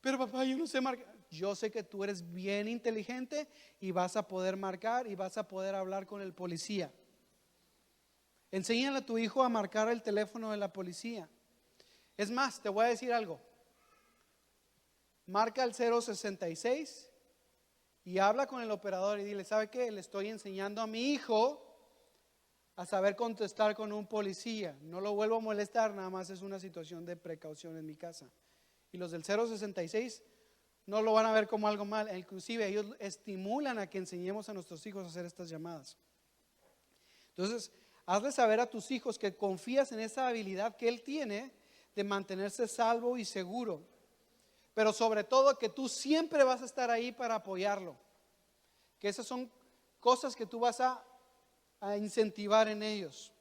Pero papá, yo no sé marcar. Yo sé que tú eres bien inteligente y vas a poder marcar y vas a poder hablar con el policía. Enséñale a tu hijo a marcar el teléfono de la policía. Es más, te voy a decir algo. Marca el 066 y habla con el operador y dile, ¿sabe qué? Le estoy enseñando a mi hijo a saber contestar con un policía. No lo vuelvo a molestar, nada más es una situación de precaución en mi casa. Y los del 066 no lo van a ver como algo mal. Inclusive ellos estimulan a que enseñemos a nuestros hijos a hacer estas llamadas. Entonces, hazle saber a tus hijos que confías en esa habilidad que él tiene de mantenerse salvo y seguro. Pero sobre todo que tú siempre vas a estar ahí para apoyarlo. Que esas son cosas que tú vas a incentivar en ellos.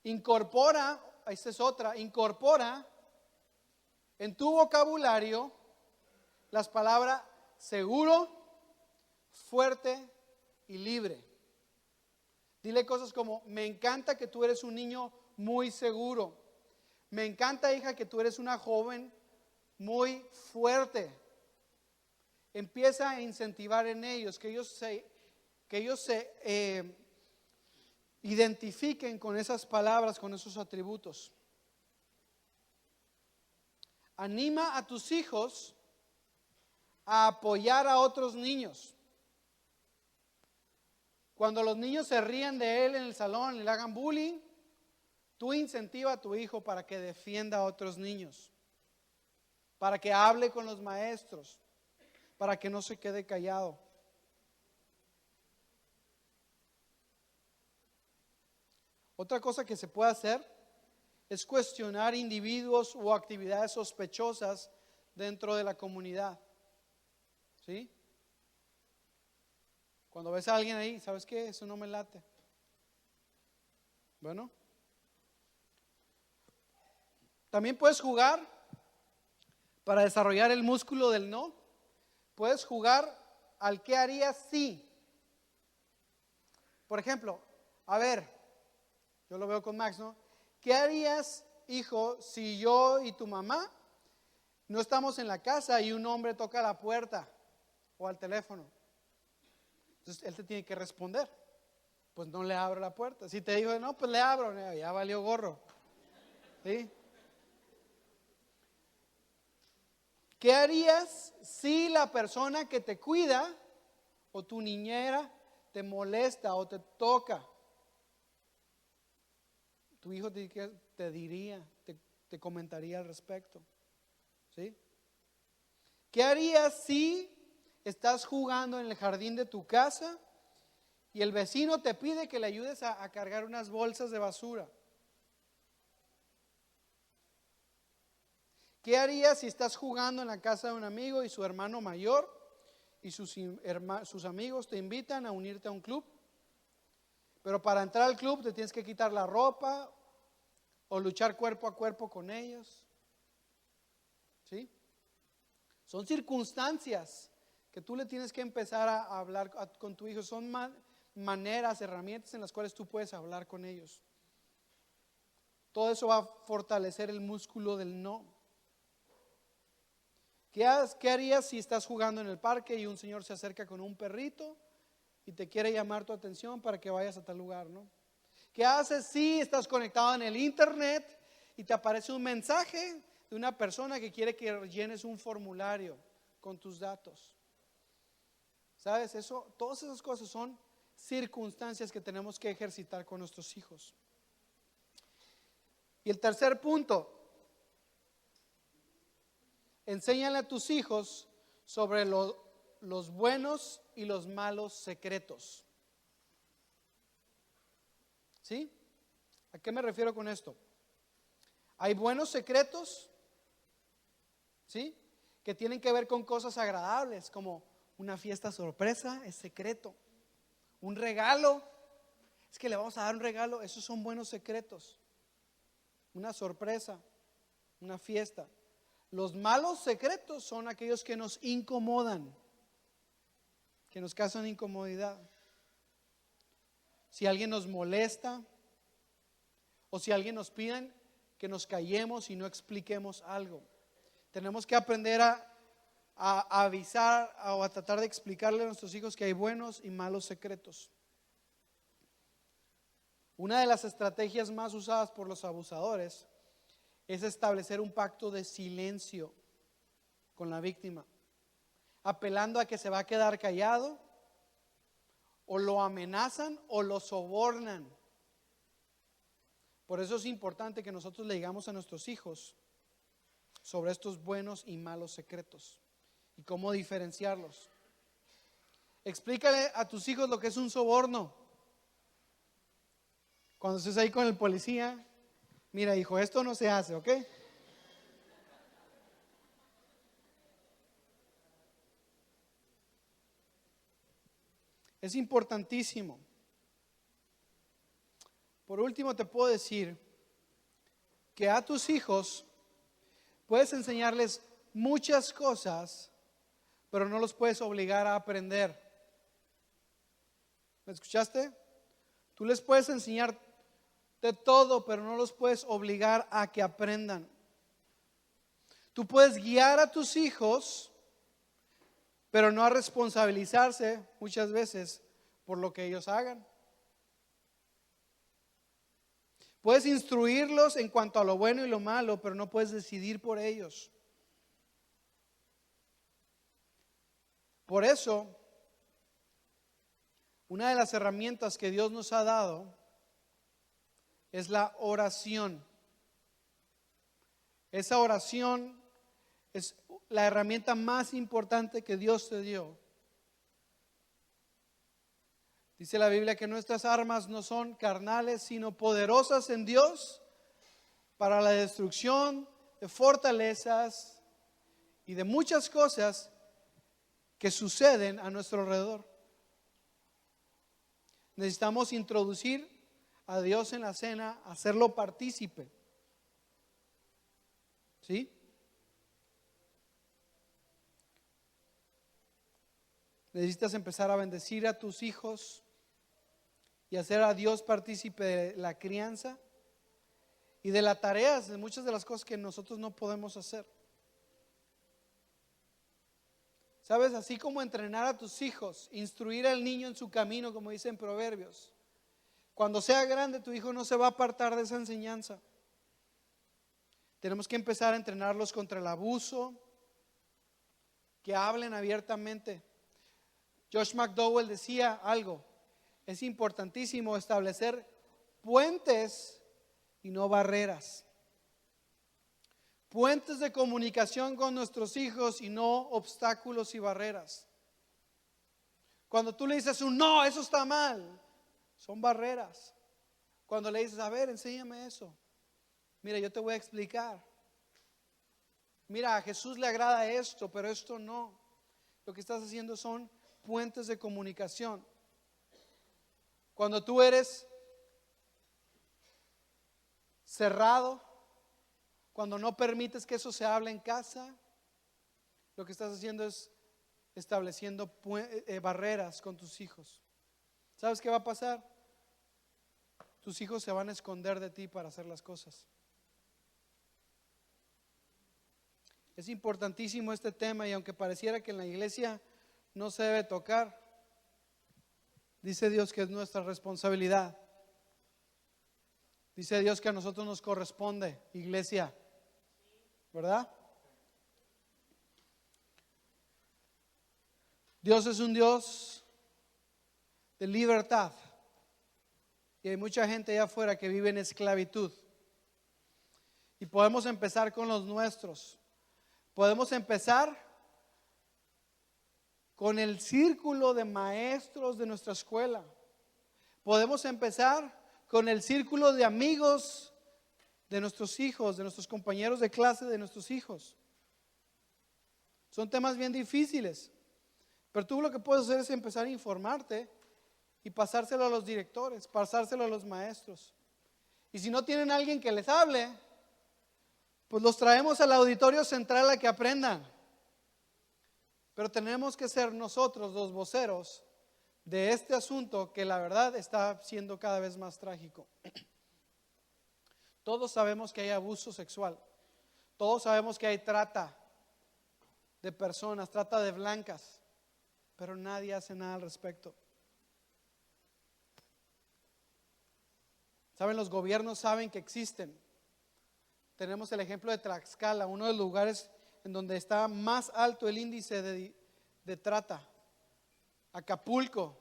Incorpora, esta es otra, incorpora en tu vocabulario las palabras seguro, fuerte y libre. Dile cosas como, me encanta que tú eres un niño muy seguro. Me encanta, hija, que tú eres una joven muy fuerte. Empieza a incentivar en ellos, que ellos se identifiquen con esas palabras, con esos atributos. Anima a tus hijos a apoyar a otros niños. Cuando los niños se ríen de él en el salón y le hagan bullying, tú incentiva a tu hijo para que defienda a otros niños, para que hable con los maestros, para que no se quede callado. Otra cosa que se puede hacer es cuestionar individuos o actividades sospechosas dentro de la comunidad. ¿Sí? Cuando ves a alguien ahí, ¿sabes qué? Eso no me late. Bueno. También puedes jugar para desarrollar el músculo del no. Puedes jugar al qué harías si. Por ejemplo, a ver, yo lo veo con Max, ¿no? ¿Qué harías, hijo, si yo y tu mamá no estamos en la casa y un hombre toca la puerta o al teléfono? Entonces él te tiene que responder. Pues no le abro la puerta. Si te digo, no, pues le abro, ya valió gorro. ¿Sí? ¿Qué harías si la persona que te cuida o tu niñera te molesta o te toca, tu hijo te diría, te comentaría al respecto. ¿Sí? ¿Qué harías si estás jugando en el jardín de tu casa y el vecino te pide que le ayudes a cargar unas bolsas de basura? ¿Qué harías si estás jugando en la casa de un amigo y su hermano mayor y sus amigos te invitan a unirte a un club? Pero para entrar al club te tienes que quitar la ropa o luchar cuerpo a cuerpo con ellos. ¿Sí? Son circunstancias que tú le tienes que empezar a hablar con tu hijo. Son maneras, herramientas en las cuales tú puedes hablar con ellos. Todo eso va a fortalecer el músculo del no. ¿Qué harías si estás jugando en el parque y un señor se acerca con un perrito y te quiere llamar tu atención para que vayas a tal lugar, ¿no? ¿Qué haces si estás conectado en el internet y te aparece un mensaje de una persona que quiere que llenes un formulario con tus datos? ¿Sabes? Todas esas cosas son circunstancias que tenemos que ejercitar con nuestros hijos. Y el tercer punto, enséñale a tus hijos sobre los buenos y los malos secretos. ¿Sí? ¿A qué me refiero con esto? Hay buenos secretos, ¿sí? Que tienen que ver con cosas agradables, como una fiesta sorpresa, es secreto. Un regalo, es que le vamos a dar un regalo, esos son buenos secretos. Una sorpresa, una fiesta. Los malos secretos son aquellos que nos incomodan, que nos causan incomodidad. Si alguien nos molesta o si alguien nos pide que nos callemos y no expliquemos algo, tenemos que aprender a avisar o a tratar de explicarle a nuestros hijos que hay buenos y malos secretos. Una de las estrategias más usadas por los abusadores es establecer un pacto de silencio con la víctima, apelando a que se va a quedar callado, o lo amenazan o lo sobornan. Por eso es importante que nosotros le digamos a nuestros hijos sobre estos buenos y malos secretos y cómo diferenciarlos. Explícale a tus hijos lo que es un soborno. Cuando estés ahí con el policía, mira, hijo, esto no se hace, ¿ok? Es importantísimo. Por último, te puedo decir que a tus hijos puedes enseñarles muchas cosas, pero no los puedes obligar a aprender. ¿Me escuchaste? Tú les puedes enseñar de todo, pero no los puedes obligar a que aprendan. Tú puedes guiar a tus hijos, pero no a responsabilizarse muchas veces por lo que ellos hagan. Puedes instruirlos en cuanto a lo bueno y lo malo, pero no puedes decidir por ellos. Por eso, una de las herramientas que Dios nos ha dado es la oración. Esa oración es la herramienta más importante que Dios te dio. Dice la Biblia que nuestras armas no son carnales, sino poderosas en Dios para la destrucción de fortalezas y de muchas cosas que suceden a nuestro alrededor. Necesitamos introducir a Dios en la cena, hacerlo partícipe. ¿Sí? Necesitas empezar a bendecir a tus hijos y hacer a Dios partícipe de la crianza y de las tareas, de muchas de las cosas que nosotros no podemos hacer. Sabes, así como entrenar a tus hijos, instruir al niño en su camino, como dicen Proverbios. Cuando sea grande, tu hijo no se va a apartar de esa enseñanza. Tenemos que empezar a entrenarlos contra el abuso, que hablen abiertamente. Josh McDowell decía algo: es importantísimo establecer puentes y no barreras. Puentes de comunicación con nuestros hijos y no obstáculos y barreras. Cuando tú le dices un no, eso está mal, son barreras. Cuando le dices, a ver, enséñame eso. Mira, yo te voy a explicar. Mira, a Jesús le agrada esto, pero esto no. Lo que estás haciendo son puentes de comunicación. Cuando tú eres cerrado, cuando no permites que eso se hable en casa, lo que estás haciendo es estableciendo barreras con tus hijos. ¿Sabes qué va a pasar? Tus hijos se van a esconder de ti para hacer las cosas. Es importantísimo este tema, y aunque pareciera que en la iglesia no se debe tocar, dice Dios que es nuestra responsabilidad. Dice Dios que a nosotros nos corresponde, iglesia, ¿verdad? Dios es un Dios de libertad, y hay mucha gente allá afuera que vive en esclavitud. Y podemos empezar con los nuestros. Podemos empezar con el círculo de maestros de nuestra escuela. Podemos empezar con el círculo de amigos de nuestros hijos, de nuestros compañeros de clase de nuestros hijos. Son temas bien difíciles, pero tú lo que puedes hacer es empezar a informarte y pasárselo a los directores, pasárselo a los maestros. Y si no tienen a alguien que les hable, pues los traemos al auditorio central a que aprendan. Pero tenemos que ser nosotros los voceros de este asunto que la verdad está siendo cada vez más trágico. Todos sabemos que hay abuso sexual. Todos sabemos que hay trata de personas, trata de blancas, pero nadie hace nada al respecto. ¿Saben? Los gobiernos saben que existen. Tenemos el ejemplo de Tlaxcala, uno de los lugares en donde está más alto el índice de trata. Acapulco,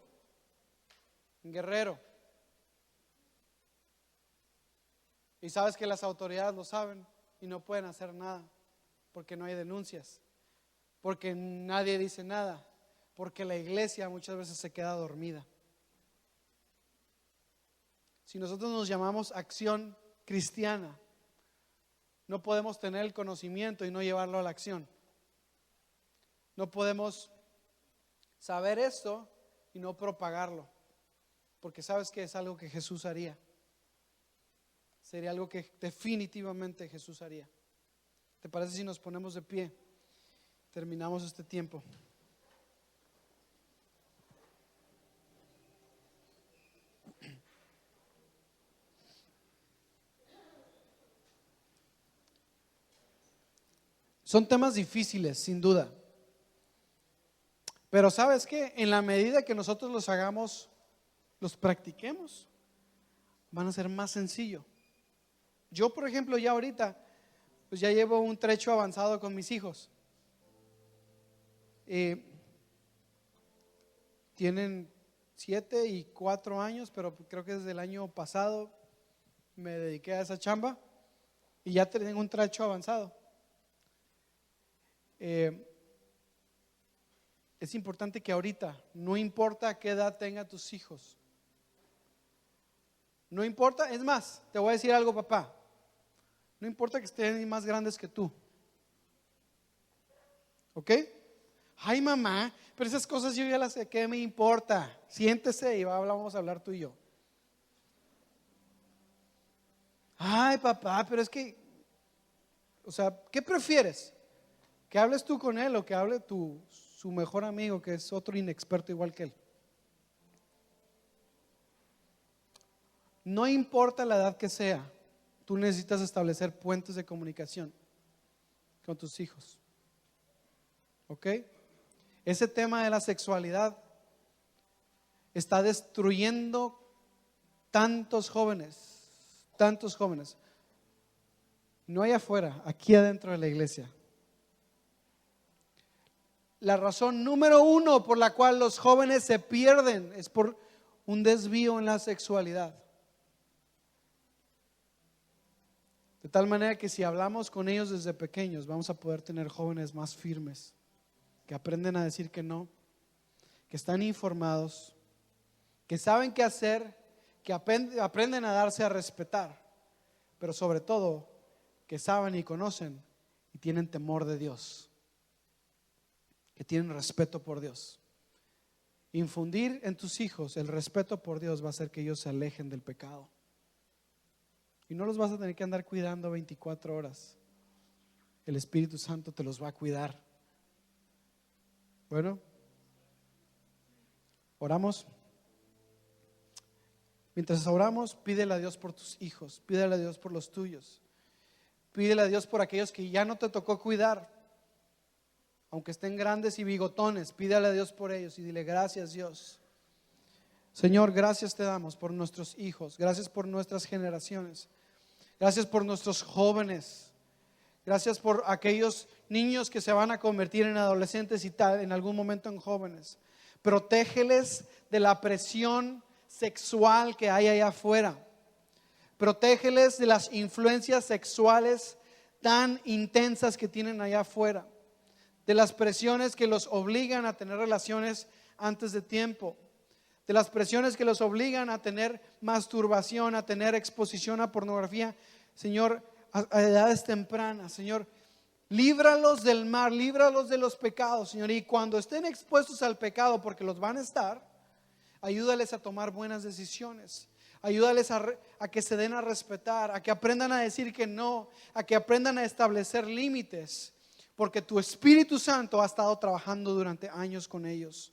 en Guerrero. Y sabes que las autoridades lo saben y no pueden hacer nada porque no hay denuncias, porque nadie dice nada, porque la iglesia muchas veces se queda dormida. Si nosotros nos llamamos Acción Cristiana, no podemos tener el conocimiento y no llevarlo a la acción. No podemos saber esto y no propagarlo, porque sabes que es algo que Jesús haría. Sería algo que definitivamente Jesús haría. ¿Te parece si nos ponemos de pie? Terminamos este tiempo. Son temas difíciles, sin duda. Pero ¿sabes qué? En la medida que nosotros los hagamos, los practiquemos, van a ser más sencillo. Yo, por ejemplo, ya ahorita, pues ya llevo un trecho avanzado con mis hijos. Tienen 7 y 4 años, pero creo que desde el año pasado me dediqué a esa chamba y ya tengo un trecho avanzado. Es importante que ahorita, no importa qué edad tengan tus hijos, no importa, es más, te voy a decir algo, papá, no importa que estén más grandes que tú, ¿ok? Ay, mamá, pero esas cosas yo ya las sé, ¿qué me importa? Siéntese y vamos a hablar tú y yo. Ay, papá, pero es que, o sea, ¿qué prefieres? ¿Que hables tú con él o que hable su mejor amigo, que es otro inexperto igual que él? No importa la edad que sea, tú necesitas establecer puentes de comunicación con tus hijos. ¿Ok? Ese tema de la sexualidad está destruyendo tantos jóvenes, tantos jóvenes. No allá afuera, aquí adentro de la iglesia. La razón número 1 por la cual los jóvenes se pierden es por un desvío en la sexualidad. De tal manera que si hablamos con ellos desde pequeños, vamos a poder tener jóvenes más firmes, que aprenden a decir que no, que están informados, que saben qué hacer, que aprenden a darse a respetar, pero sobre todo que saben y conocen y tienen temor de Dios, que tienen respeto por Dios. Infundir en tus hijos el respeto por Dios va a hacer que ellos se alejen del pecado. Y no los vas a tener que andar cuidando 24 horas. El Espíritu Santo te los va a cuidar. Bueno, oramos. Mientras oramos, pídele a Dios por tus hijos, pídele a Dios por los tuyos, pídele a Dios por aquellos que ya no te tocó cuidar, aunque estén grandes y bigotones. Pídele a Dios por ellos y dile: gracias, Dios. Señor, gracias te damos por nuestros hijos, gracias por nuestras generaciones, gracias por nuestros jóvenes, gracias por aquellos niños que se van a convertir en adolescentes y tal, en algún momento en jóvenes. Protégeles de la presión sexual que hay allá afuera. Protégeles de las influencias sexuales tan intensas que tienen allá afuera, de las presiones que los obligan a tener relaciones antes de tiempo, de las presiones que los obligan a tener masturbación, a tener exposición a pornografía, Señor, a edades tempranas. Señor, líbralos del mal, líbralos de los pecados, Señor, y cuando estén expuestos al pecado, porque los van a estar, ayúdales a tomar buenas decisiones. Ayúdales a que se den a respetar, a que aprendan a decir que no, a que aprendan a establecer límites, porque tu Espíritu Santo ha estado trabajando durante años con ellos,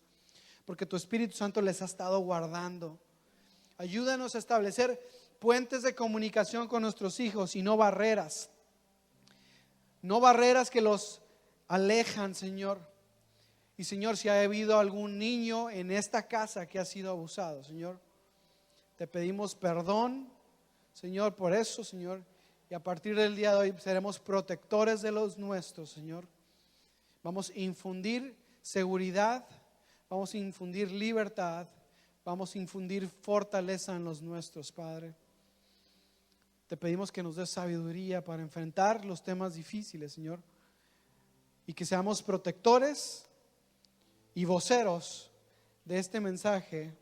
porque tu Espíritu Santo les ha estado guardando. Ayúdanos a establecer puentes de comunicación con nuestros hijos y no barreras. No barreras que los alejan, Señor. Y Señor, si ha habido algún niño en esta casa que ha sido abusado, Señor, te pedimos perdón, Señor, por eso, Señor. Y a partir del día de hoy seremos protectores de los nuestros, Señor. Vamos a infundir seguridad, vamos a infundir libertad, vamos a infundir fortaleza en los nuestros, Padre. Te pedimos que nos des sabiduría para enfrentar los temas difíciles, Señor, y que seamos protectores y voceros de este mensaje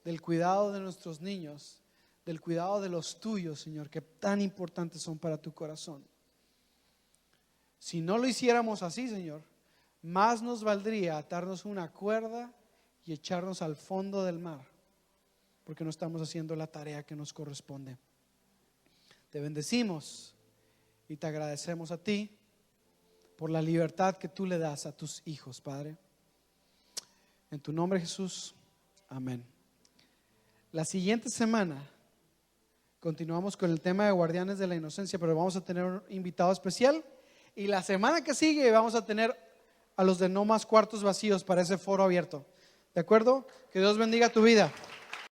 del cuidado de nuestros niños, del cuidado de los tuyos, Señor, que tan importantes son para tu corazón. Si no lo hiciéramos así, Señor, más nos valdría atarnos una cuerda y echarnos al fondo del mar, porque no estamos haciendo la tarea que nos corresponde. Te bendecimos y te agradecemos a ti por la libertad que tú le das a tus hijos, Padre. En tu nombre, Jesús, amén. La siguiente semana continuamos con el tema de Guardianes de la Inocencia, pero vamos a tener un invitado especial. Y la semana que sigue vamos a tener a los de No Más Cuartos Vacíos para ese foro abierto. ¿De acuerdo? Que Dios bendiga tu vida.